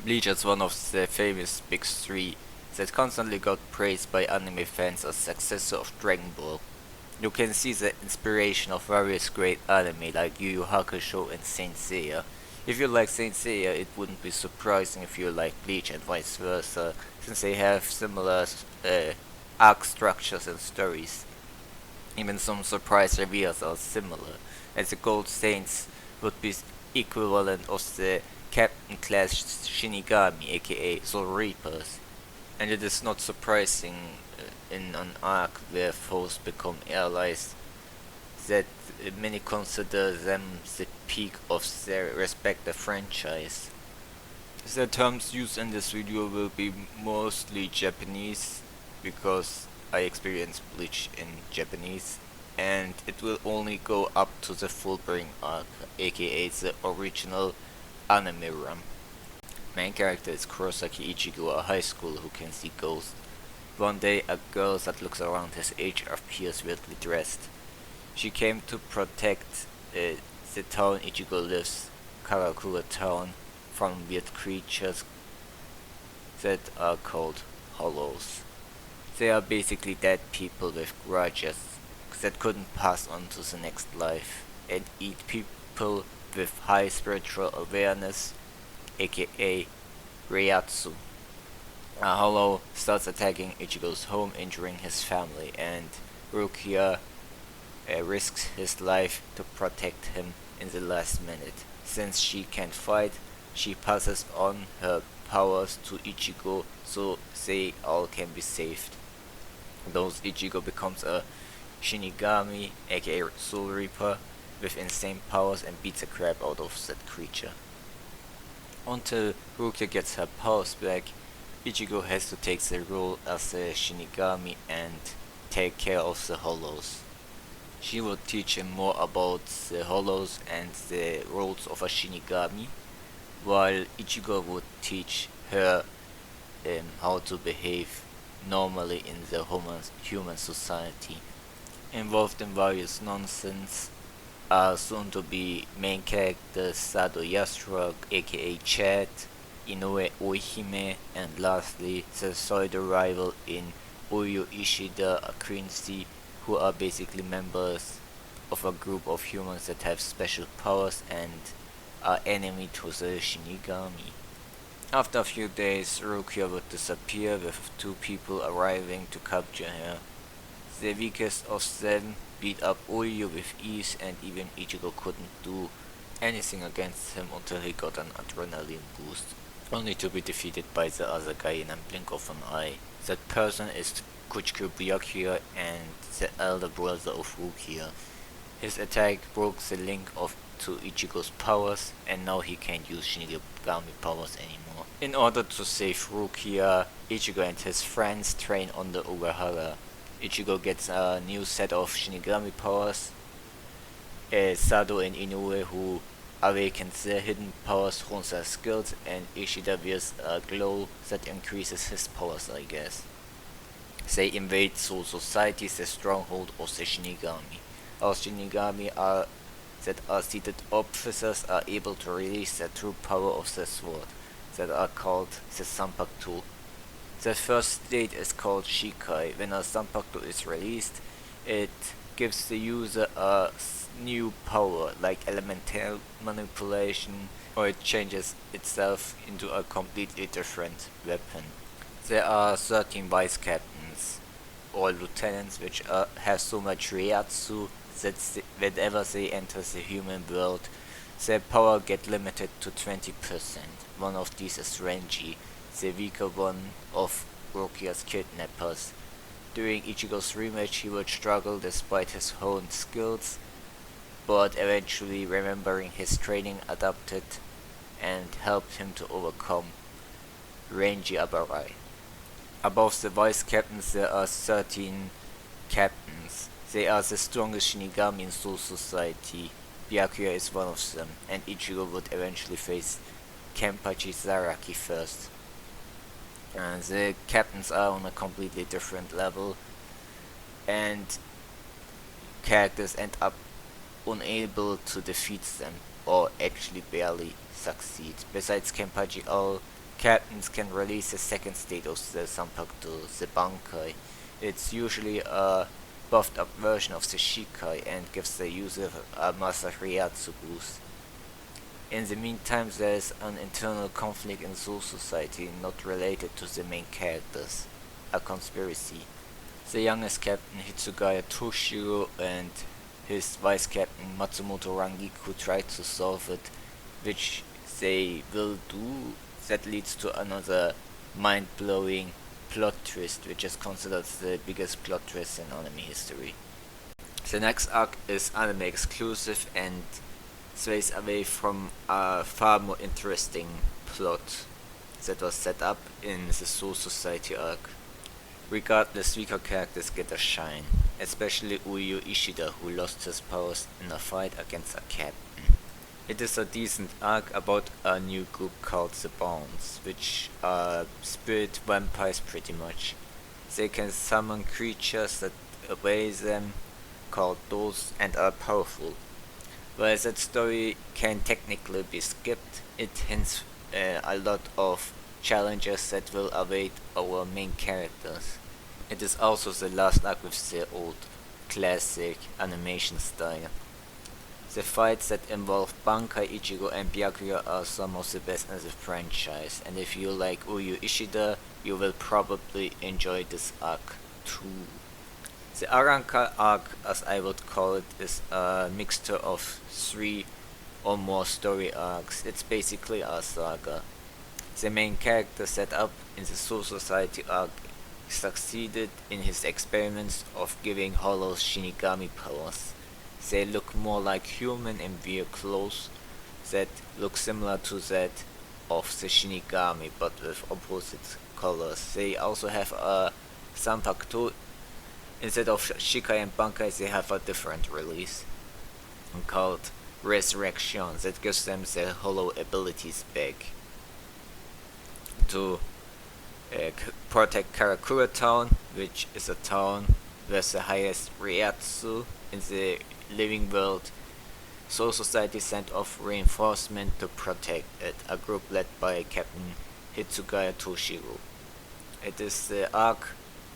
Bleach is one of the famous big three that constantly got praised by anime fans as successor of Dragon Ball. You can see the inspiration of various great anime like Yu Yu Hakusho and Saint Seiya. If you like Saint Seiya, it wouldn't be surprising if you like Bleach and vice versa, since they have similar arc structures and stories. Even some surprise reveals are similar, as the Gold Saints would be equivalent of the Captain class Shinigami, aka Soul Reapers, and it is not surprising in an arc where foes become allies that many consider them the peak of their respective franchise. The terms used in this video will be mostly Japanese because I experienced Bleach in Japanese, and it will only go up to the Fullbring arc, aka the original anime run. Main character is Kurosaki Ichigo, a high schooler who can see ghosts. One day, a girl that looks around his age appears weirdly dressed. She came to protect the town Ichigo lives, Karakura town, from weird creatures that are called hollows. They are basically dead people with grudges that couldn't pass on to the next life and eat people with high spiritual awareness, aka Reiatsu. A hollow starts attacking Ichigo's home, injuring his family, and Rukia risks his life to protect him in the last minute. Since she can't fight, she passes on her powers to Ichigo so they all can be saved. Thus Ichigo becomes a Shinigami, aka Soul Reaper, with insane powers and beats the crap out of that creature. Until Rukia gets her powers back, Ichigo has to take the role as a Shinigami and take care of the hollows. She will teach him more about the hollows and the roles of a Shinigami, while Ichigo would teach her how to behave normally in the human society. Involved in various nonsense are soon to be main characters Sado Yasuo, aka Chad, Inoue Oihime, and lastly the pseudo rival in Oyo Ishida, a Quincy, who are basically members of a group of humans that have special powers and are enemy to the Shinigami. After a few days, Rukia would disappear with two people arriving to capture her. The weakest of them beat up Oyo with ease, and even Ichigo couldn't do anything against him until he got an adrenaline boost, only to be defeated by the other guy in a blink of an eye. That person is Kuchiko Byakuya and the elder brother of Rukia. His attack broke the link to Ichigo's powers, and now he can't use Shinigami powers anymore. In order to save Rukia, Ichigo and his friends train on the Ugahara. Ichigo gets a new set of Shinigami powers, Sado and Inoue, who awakens their hidden powers from their skills, and Ishida wears a glow that increases his powers, I guess. They invade Soul Society, the stronghold of the Shinigami. Our Shinigami that are seated officers are able to release the true power of the sword, that are called the Sanpaku. The first state is called Shikai. When a Sanpaku is released, it gives the user a new power, like elemental manipulation, or it changes itself into a completely different weapon. There are 13 vice captains, or lieutenants, which have so much Reiatsu that whenever they enter the human world, their power get limited to 20%. One of these is Renji, the weaker one of Rukia's kidnappers. During Ichigo's rematch, he would struggle despite his honed skills, but eventually remembering his training adapted and helped him to overcome Renji Abarai. Above the vice captains there are 13 captains. They are the strongest Shinigami in Soul Society. Byakuya is one of them, and Ichigo would eventually face Kenpachi Zaraki first. And the captains are on a completely different level, and characters end up unable to defeat them, or actually barely succeed. Besides Kenpachi, all captains can release a second state of the Zanpakuto, the Bankai. It's usually a buffed up version of the Shikai and gives the user a Masahriatsu boost. In the meantime, there is an internal conflict in Soul Society not related to the main characters, a conspiracy. The youngest captain Hitsugaya Toshiro and his vice captain Matsumoto Rangiku try to solve it, which they will do. That leads to another mind-blowing plot twist, which is considered the biggest plot twist in anime history. The next arc is anime exclusive and sways away from a far more interesting plot that was set up in the Soul Society arc. Regardless, weaker characters get a shine, especially Uyu Ishida, who lost his powers in a fight against a captain. It is a decent arc about a new group called the Bounds, which are spirit vampires pretty much. They can summon creatures that obey them, called Dolls, and are powerful. While that story can technically be skipped, it hints a lot of challenges that will await our main characters. It is also the last arc with the old classic animation style. The fights that involve Bankai, Ichigo and Byakuya are some of the best in the franchise, and if you like Uyu Ishida, you will probably enjoy this arc too. The Aranka arc, as I would call it, is a mixture of 3 or more story arcs. It's basically a saga. The main character set up in the Soul Society arc succeeded in his experiments of giving hollows Shinigami powers. They look more like human and wear clothes that look similar to that of the Shinigami but with opposite colors. They also have a Zanpakuto. Instead of Shikai and Bankai, they have a different release called Resurrection that gives them their hollow abilities back. To protect Karakura Town, which is a town with the highest Ryatsu in the living world, Soul Society sent off reinforcement to protect it, a group led by Captain Hitsugaya Toshiro. It is the arc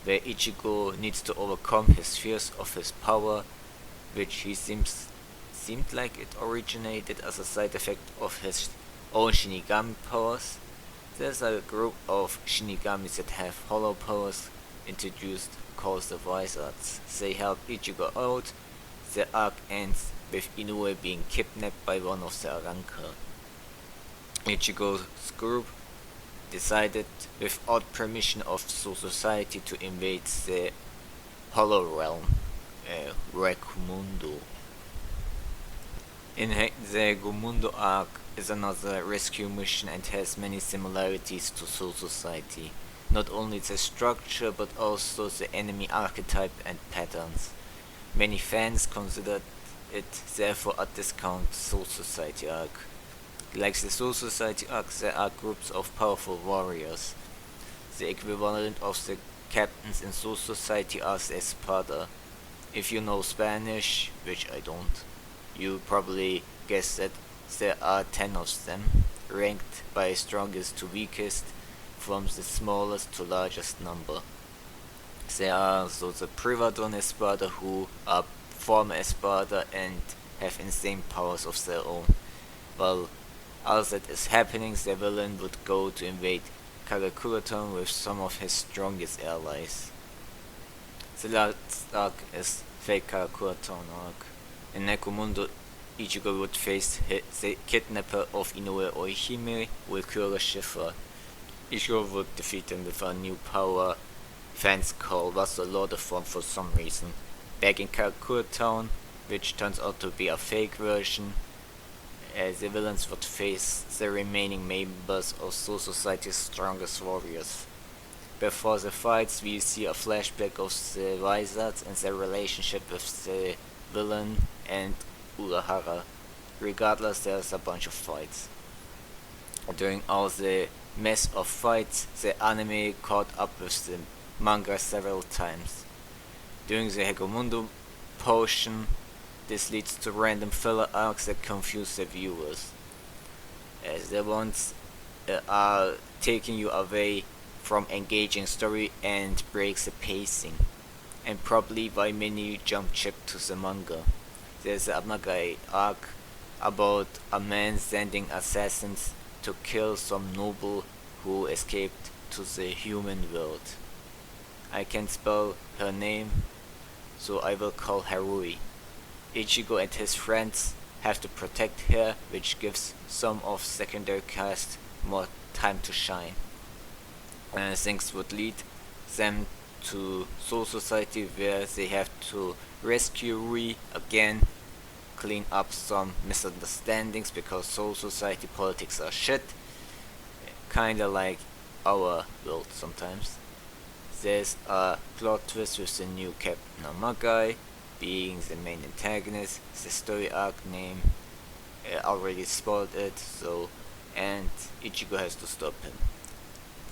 where Ichigo needs to overcome his fears of his power, which he seemed like it originated as a side effect of his own Shinigami powers. There's a group of Shinigamis that have hollow powers introduced called the Wizards. They help Ichigo out. The arc ends with Inoue being kidnapped by one of the Aranka. Ichigo's group decided, without permission of Soul Society, to invade the Hollow Realm, Rekumundo. In the Gumundo arc is another rescue mission and has many similarities to Soul Society. Not only the structure but also the enemy archetype and patterns. Many fans considered it therefore a discount Soul Society arc. Like the Soul Society arc, there are groups of powerful warriors. The equivalent of the captains in Soul Society are the Espada. If you know Spanish, which I don't, you probably guess that there are 10 of them, ranked by strongest to weakest, from the smallest to largest number. There are also the Privadon Espada, who are former Espada and have insane powers of their own. While all that is happening, the villain would go to invade Karakura with some of his strongest allies. The last arc is Fake Karakura arc. In Nekumundo, Ichigo would face the kidnapper of Inoue Oihime, Wilkura Schiffer. Ichigo would defeat him with a new power fans call Vassal Lord form for some reason. Back in Karakura Town, which turns out to be a fake version, the villains would face the remaining members of Soul Society's strongest warriors. Before the fights, we see a flashback of the Wizards and their relationship with the villain and Urahara. Regardless, there's a bunch of fights. During all the mess of fights, the anime caught up with the manga several times. During the Hegemundo portion, this leads to random filler arcs that confuse the viewers. As the ones are taking you away from engaging story and breaks the pacing. And probably why many jump ship to the manga. There's a manga arc about a man sending assassins to kill some noble who escaped to the human world. I can spell her name, so I will call Harui. Ichigo and his friends have to protect her, which gives some of secondary cast more time to shine. Things would lead them to Soul Society where they have to rescue Rui again, clean up some misunderstandings because Soul Society politics are shit, kinda like our world sometimes. There's a plot twist with the new Captain Amagai being the main antagonist. The story arc name already spoiled it, so and Ichigo has to stop him.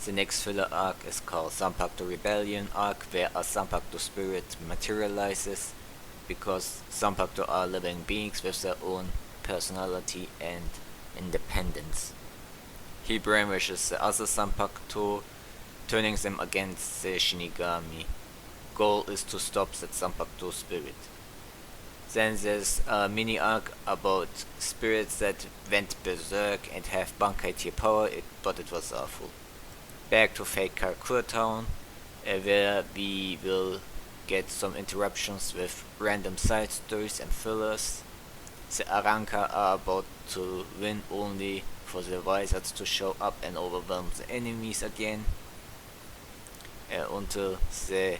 The next filler arc is called Zanpakuto Rebellion arc, where a Zanpakuto spirit materializes because Zanpakuto are living beings with their own personality and independence. He brainwashes the other Zanpakuto, turning them against the Shinigami. Goal is to stop that Zanpakuto spirit. Then there's a mini arc about spirits that went berserk and have Bankai tier power, but it was awful. Back to Fate Karakura Town, where we will get some interruptions with random side stories and fillers. The Aranka are about to win only for the Wizards to show up and overwhelm the enemies again, until the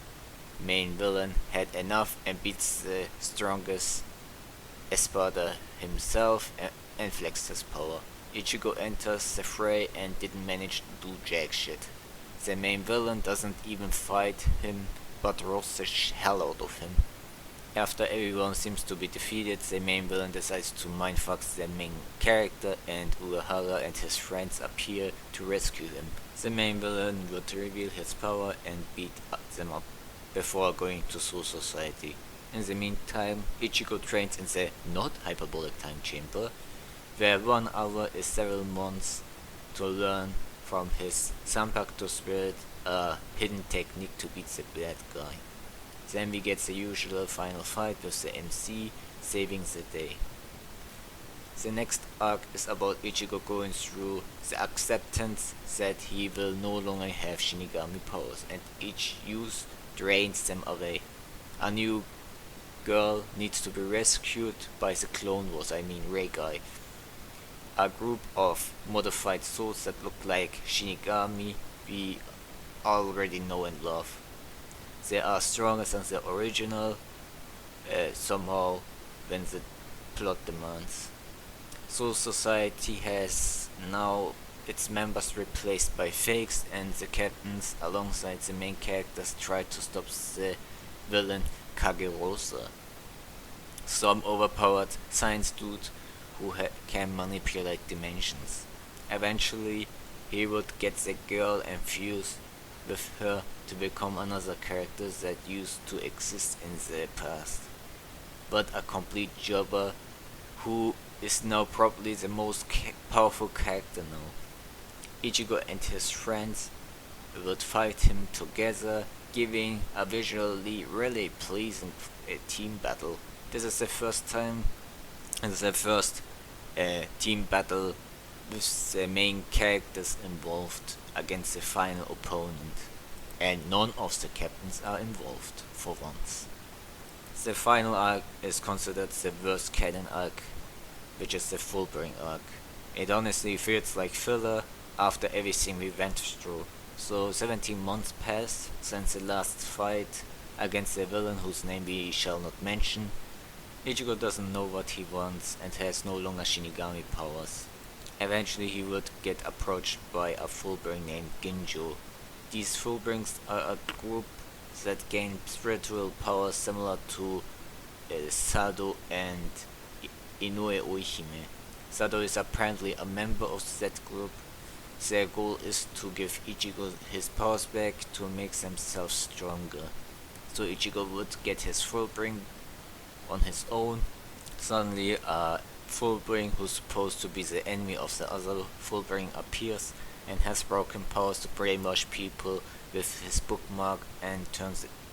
main villain had enough and beats the strongest Espada himself and flexed his power. Ichigo enters the fray and didn't manage to do jack shit. The main villain doesn't even fight him but roasts the hell out of him. After everyone seems to be defeated, the main villain decides to mindfuck the main character and Urahara and his friends appear to rescue him. The main villain would reveal his power and beat them up before going to Soul Society. In the meantime, Ichigo trains in the not hyperbolic time chamber, where 1 hour is several months, to learn from his Zanpakuto spirit a hidden technique to beat the bad guy. Then we get the usual final fight with the MC, saving the day. The next arc is about Ichigo going through the acceptance that he will no longer have Shinigami powers, and each use drains them away. A new girl needs to be rescued by the Clone Wars, Reigai, a group of modified souls that look like Shinigami we already know and love. They are stronger than the original, somehow, when the plot demands. Soul Society has now its members replaced by fakes, and the captains alongside the main characters try to stop the villain Kagerosa, some overpowered science dude who can manipulate dimensions. Eventually, he would get the girl and fuse with her to become another character that used to exist in the past, but a complete jobber who is now probably the most powerful character now. Ichigo and his friends would fight him together, giving a visually really pleasing team battle. This is the first time, and the first team battle with the main characters involved against the final opponent, and none of the captains are involved for once. The final arc is considered the worst canon arc, which is the Fullbring arc. It honestly feels like filler after everything we went through. So 17 months passed since the last fight against the villain whose name we shall not mention. Ichigo doesn't know what he wants and has no longer Shinigami powers. Eventually he would get approached by a Fullbring named Ginjo. These Fullbrings are a group that gain spiritual powers similar to Sado and Inoue Oihime. Sado is apparently a member of that group. Their goal is to give Ichigo his powers back to make themselves stronger. So Ichigo would get his Fullbring on his own. Suddenly a Fullbring who's supposed to be the enemy of the other Fullbring appears and has broken powers to brainwash people with his bookmark and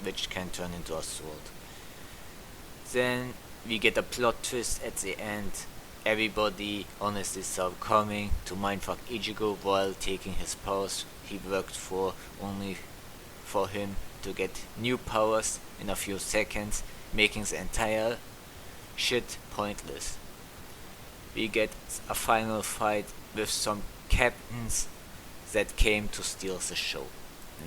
which can turn into a sword. Then we get a plot twist at the end. Everybody honestly saw coming to mindfuck Ichigo while taking his powers he worked for, only for him to get new powers in a few seconds, making the entire shit pointless. We get a final fight with some captains that came to steal the show.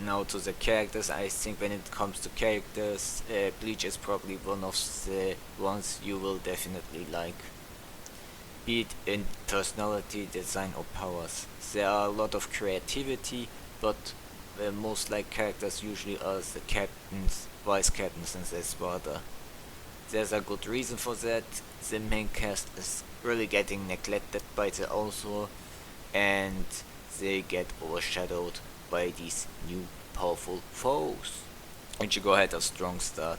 Now to the characters, I think when it comes to characters, Bleach is probably one of the ones you will definitely like. Be it in personality, design or powers. There are a lot of creativity, but the most liked characters usually are the captains, vice captains and their brother. There's a good reason for that. The main cast is really getting neglected by the author, and they get overshadowed by these new powerful foes. Ichigo had a strong start.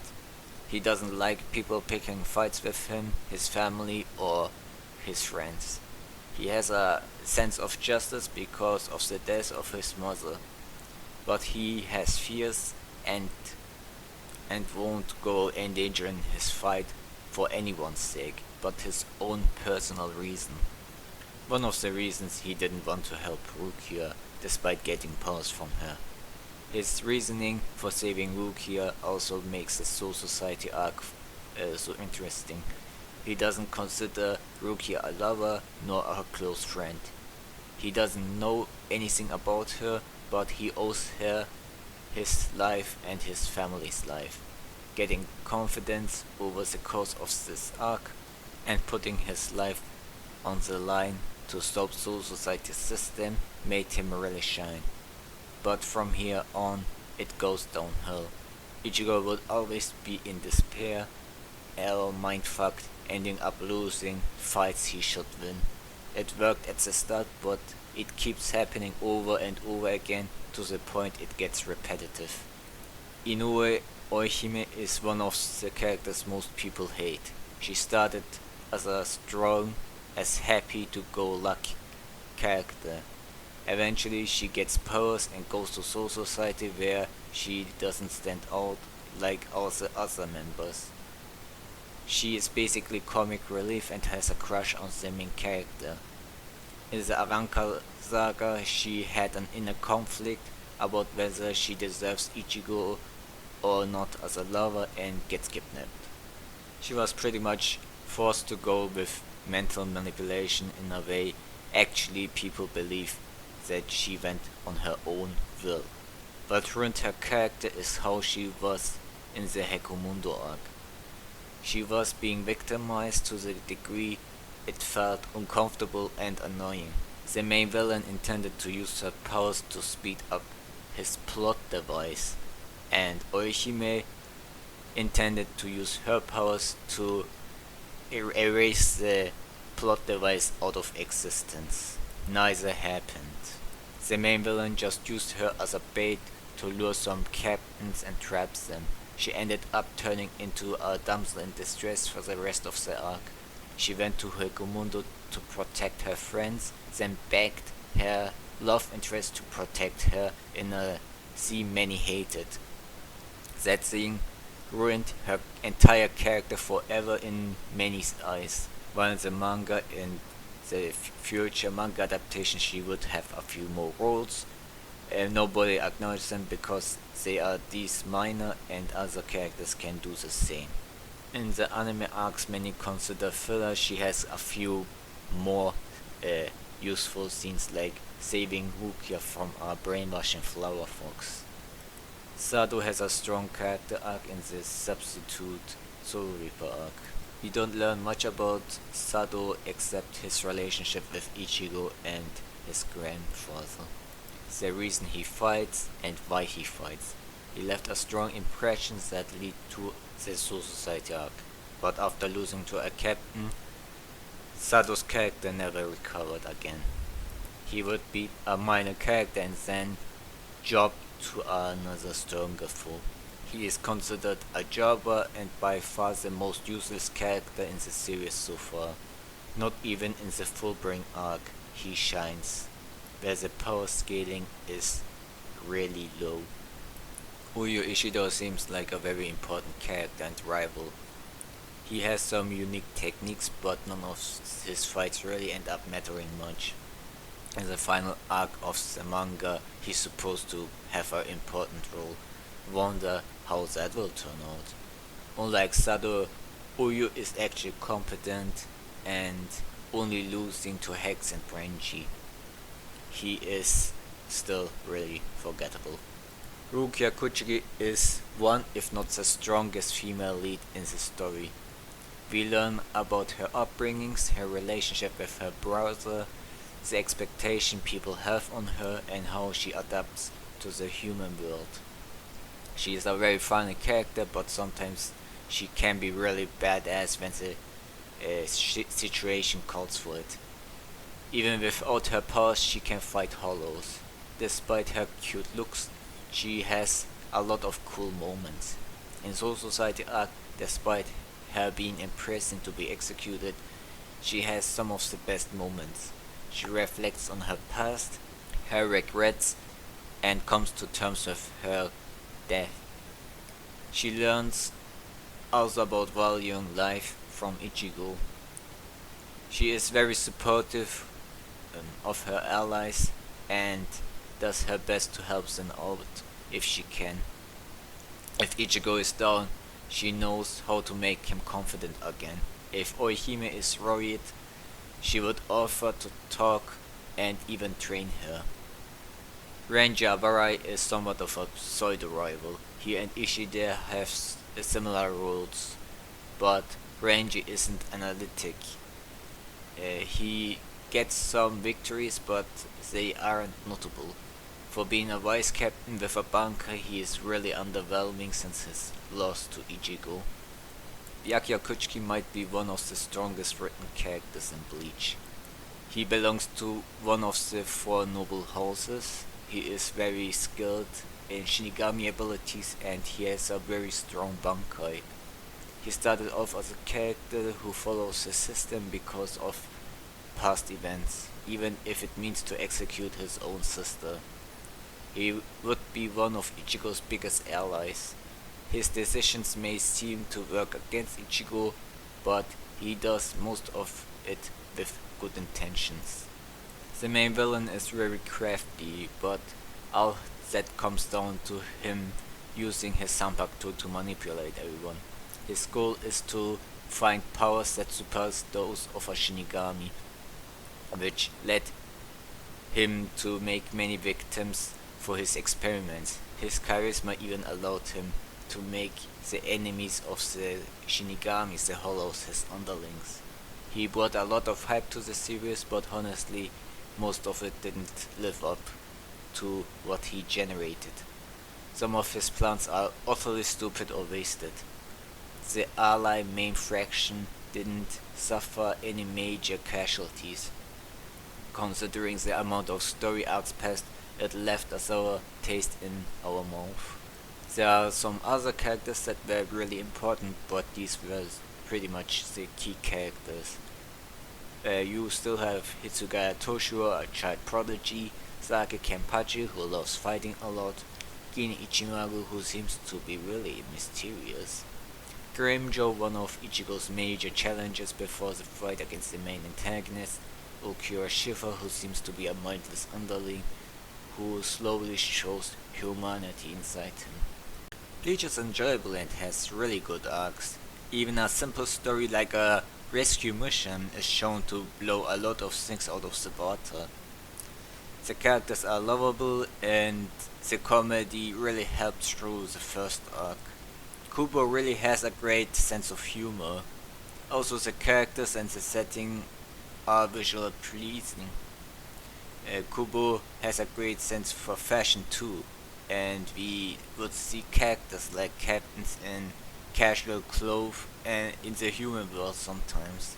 He doesn't like people picking fights with him, his family or his friends. He has a sense of justice because of the death of his mother, but he has fears and won't go endangering his fight for anyone's sake, but his own personal reason. One of the reasons he didn't want to help Rukia despite getting powers from her. His reasoning for saving Rukia also makes the Soul Society arc so interesting. He doesn't consider Rukia a lover nor a close friend. He doesn't know anything about her, but he owes her his life and his family's life. Getting confidence over the course of this arc and putting his life on the line to stop Soul Society's system made him really shine. But from here on, it goes downhill. Ichigo would always be in despair, or mindfucked, ending up losing fights he should win. It worked at the start, but it keeps happening over and over again to the point it gets repetitive. Inoue Oihime is one of the characters most people hate. She started as a strong, as happy-to-go-lucky character. Eventually she gets powers and goes to Soul Society where she doesn't stand out like all the other members. She is basically comic relief and has a crush on the main character. In the Arrancar saga she had an inner conflict about whether she deserves Ichigo or not as a lover and gets kidnapped. She was pretty much forced to go with mental manipulation in a way actually people believe that she went on her own will. What ruined her character is how she was in the Hekumundo arc. She was being victimized to the degree it felt uncomfortable and annoying. The main villain intended to use her powers to speed up his plot device, and Oishime intended to use her powers to erase the plot device out of existence. Neither happened. The main villain just used her as a bait to lure some captains and trap them. She ended up turning into a damsel in distress for the rest of the arc. She went to Hekumundo to protect her friends, then begged her love interest to protect her in a scene many hated. That thing ruined her entire character forever in many eyes. While in the manga and the future manga adaptation she would have a few more roles. Nobody acknowledges them because they are these minor and other characters can do the same. In the anime arcs many consider filler, she has a few more useful scenes like saving Rukia from a brainwashing flower fox. Sado has a strong character arc in the Substitute Soul Reaper arc. We don't learn much about Sado except his relationship with Ichigo and his grandfather. The reason he fights and why he fights. He left a strong impression that lead to the Soul Society arc, but after losing to a captain, Sado's character never recovered again. He would be a minor character and then jump to another stronger foe. He is considered a jobber and by far the most useless character in the series so far. Not even in the Fullbring arc he shines. where the power scaling is really low. Uyu Ishido seems like a very important character and rival. He has some unique techniques, but none of his fights really end up mattering much. In the final arc of the manga, he's supposed to have an important role. Wonder how that will turn out. Unlike Sado, Uyu is actually competent and only losing to Hex and Renji. He is still really forgettable. Rukia Kuchiki is one, if not the strongest female lead in the story. We learn about her upbringings, her relationship with her brother, the expectation people have on her, and how she adapts to the human world. She is a very funny character, but sometimes she can be really badass when the situation calls for it. Even without her powers, she can fight hollows. Despite her cute looks, she has a lot of cool moments. In Soul Society arc, despite her being imprisoned to be executed, she has some of the best moments. She reflects on her past, her regrets, and comes to terms with her death. She learns also about valuing life from Ichigo. She is very supportive of her allies and does her best to help them out if she can. If Ichigo is down, she knows how to make him confident again. If Oihime is worried, she would offer to talk and even train her. Ranger Abarai is somewhat of a pseudo-rival. He and Ishida have similar roles, but Ranji isn't analytic. He gets some victories, but they aren't notable. For being a vice captain with a bunker, he is really underwhelming since his loss to Ichigo. Byakuya Kuchiki might be one of the strongest written characters in Bleach. He belongs to one of the four noble houses. He is very skilled in Shinigami abilities and he has a very strong Bankai. He started off as a character who follows the system because of past events, even if it means to execute his own sister. He would be one of Ichigo's biggest allies. His decisions may seem to work against Ichigo, but he does most of it with good intentions. The main villain is very crafty, but all that comes down to him using his Sanpaku to manipulate everyone. His goal is to find powers that surpass those of a Shinigami, which led him to make many victims for his experiments. His charisma even allowed him to make the enemies of the Shinigamis, the Hollows, his underlings. He brought a lot of hype to the series, but honestly, most of it didn't live up to what he generated. Some of his plans are utterly stupid or wasted. The ally main faction didn't suffer any major casualties. Considering the amount of story arcs passed, it left a sour taste in our mouth. There are some other characters that were really important, but these were pretty much the key characters. You still have Hitsugaya Toshio, a child prodigy, Sake Kenpachi, who loves fighting a lot, Gin Ichimaru, who seems to be really mysterious, Grimjo, one of Ichigo's major challenges before the fight against the main antagonist, Okura Shifa, who seems to be a mindless underling, who slowly shows humanity inside him. Bleach is enjoyable and has really good arcs. Even a simple story like a rescue mission is shown to blow a lot of things out of the water. The characters are lovable and the comedy really helped through the first arc. Kubo really has a great sense of humor. Also the characters and the setting are visually pleasing. Kubo has a great sense for fashion too, and we would see characters like captains in casual clothes and in the human world sometimes.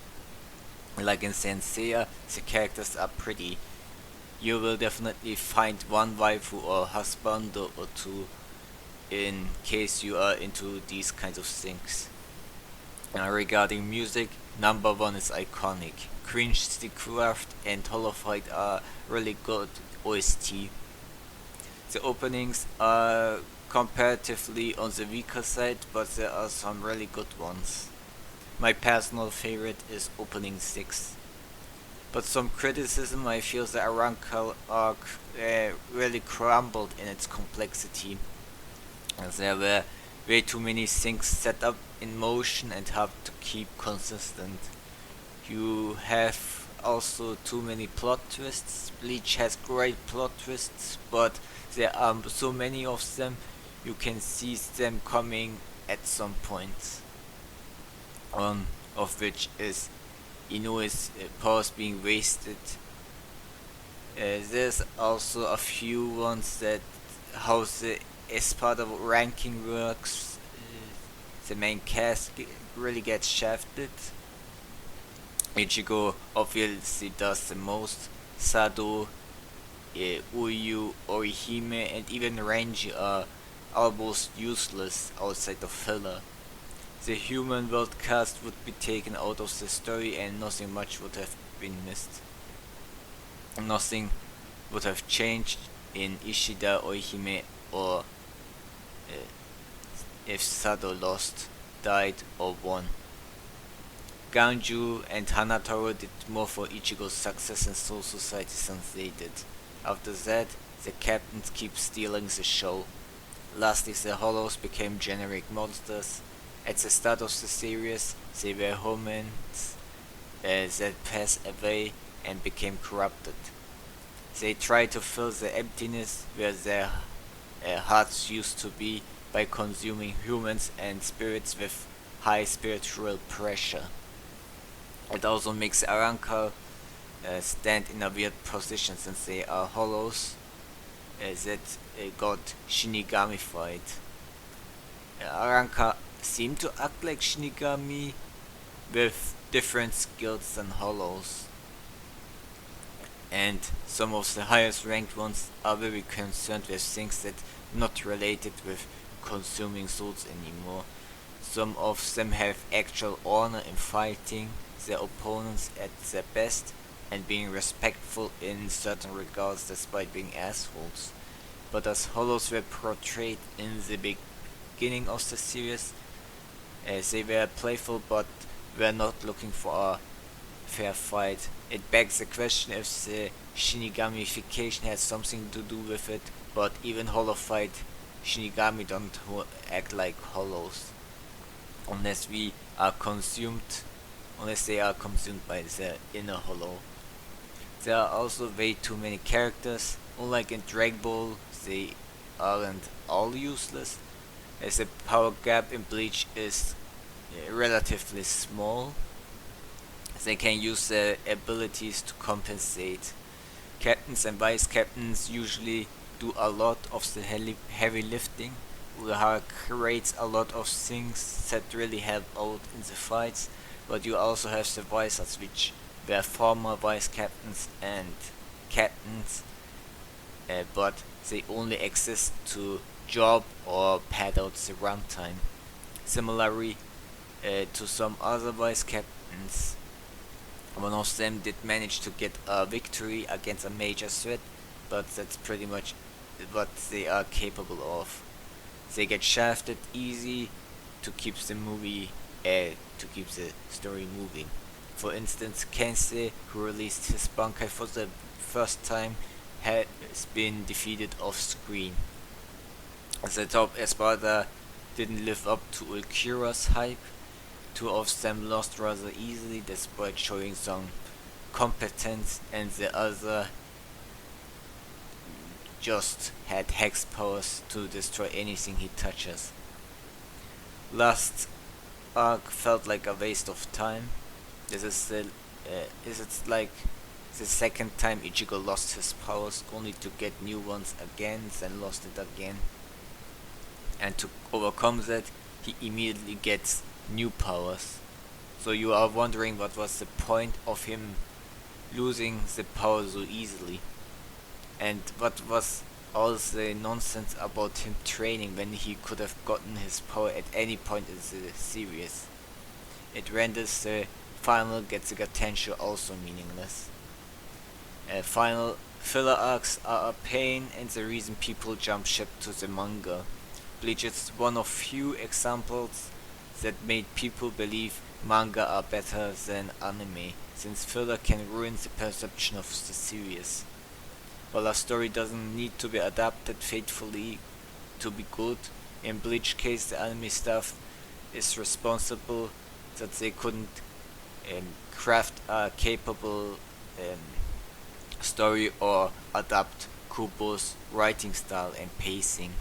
Like in Senseiya, the characters are pretty. You will definitely find one waifu or husband or two in case you are into these kinds of things. Regarding music, Number 1 is iconic. Cringe the Craft and Hollow Fight are really good OST. The openings are comparatively on the weaker side, but there are some really good ones. My personal favorite is opening 6. But some criticism, I feel the Arankal arc really crumbled in its complexity. As there were way too many things set up in motion and hard to keep consistent. You have also too many plot twists. Bleach has great plot twists, but there are so many of them, you can see them coming at some point. One of which is Inoue powers being wasted. There's also a few ones that how the as part of ranking works. The main cast really gets shafted. Ichigo obviously does the most. Sado, Uyu, Orihime, and even Renji are almost useless outside of filler. The human world cast would be taken out of the story and nothing much would have been missed. Nothing would have changed in Ishida, Orihime, or if Sado lost, died, or won. Ganju and Hanataro did more for Ichigo's success in Soul Society than they did. After that, the captains keep stealing the show. Lastly, the Hollows became generic monsters. At the start of the series, they were humans that passed away and became corrupted. They tried to fill the emptiness where their hearts used to be by consuming humans and spirits with high spiritual pressure. It also makes Arankal stand in a weird position since they are hollows that got Shinigamified. Aranka seem to act like Shinigami with different skills than hollows. And some of the highest ranked ones are very concerned with things that not related with consuming souls anymore. Some of them have actual honor in fighting their opponents at their best and being respectful in certain regards despite being assholes. But as hollows were portrayed in the beginning of the series, they were playful but were not looking for a fair fight. It begs the question if the Shinigamification has something to do with it, but even Hollow Fight Shinigami don't act like hollows unless we are consumed unless they are consumed by the inner hollow. There are also way too many characters. Unlike in Dragon Ball, they aren't all useless, as the power gap in Bleach is relatively small. They can use their abilities to compensate. Captains and vice captains usually do a lot of the heavy lifting. Urahara creates a lot of things that really help out in the fights, but you also have the Visors, which were former vice captains and captains, but they only exist to job or pad out the runtime. Similarly to some other vice captains, one of them did manage to get a victory against a major threat, but that's pretty much what they are capable of. They get shafted easy to keep the story moving. For instance, Kensei, who released his Bankai for the first time, has been defeated off screen. The top Espada didn't live up to Ulkira's hype. Two of them lost rather easily despite showing some competence, and the other just had hex powers to destroy anything he touches. Last arc felt like a waste of time. This is like the second time Ichigo lost his powers only to get new ones again, then lost it again. And to overcome that, he immediately gets new powers. So you are wondering what was the point of him losing the power so easily. And what was all the nonsense about him training when he could have gotten his power at any point in the series. It renders the final gets attention also meaningless. Final filler arcs are a pain and the reason people jump ship to the manga. Bleach is one of few examples that made people believe manga are better than anime, since filler can ruin the perception of the series. While a story doesn't need to be adapted faithfully to be good, in Bleach case the anime staff is responsible that they couldn't craft a capable story or adapt Kubo's writing style and pacing.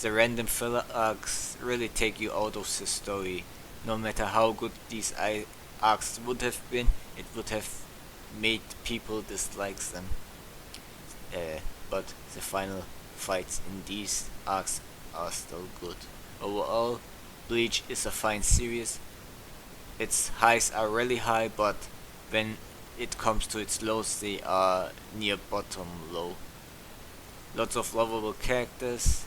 The random filler arcs really take you out of the story. No matter how good these arcs would have been, it would have made people dislike them. But the final fights in these arcs are still good. Overall, Bleach is a fine series. Its highs are really high, but when it comes to its lows, they are near bottom low. Lots of lovable characters,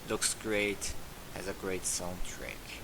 looks great, has a great soundtrack.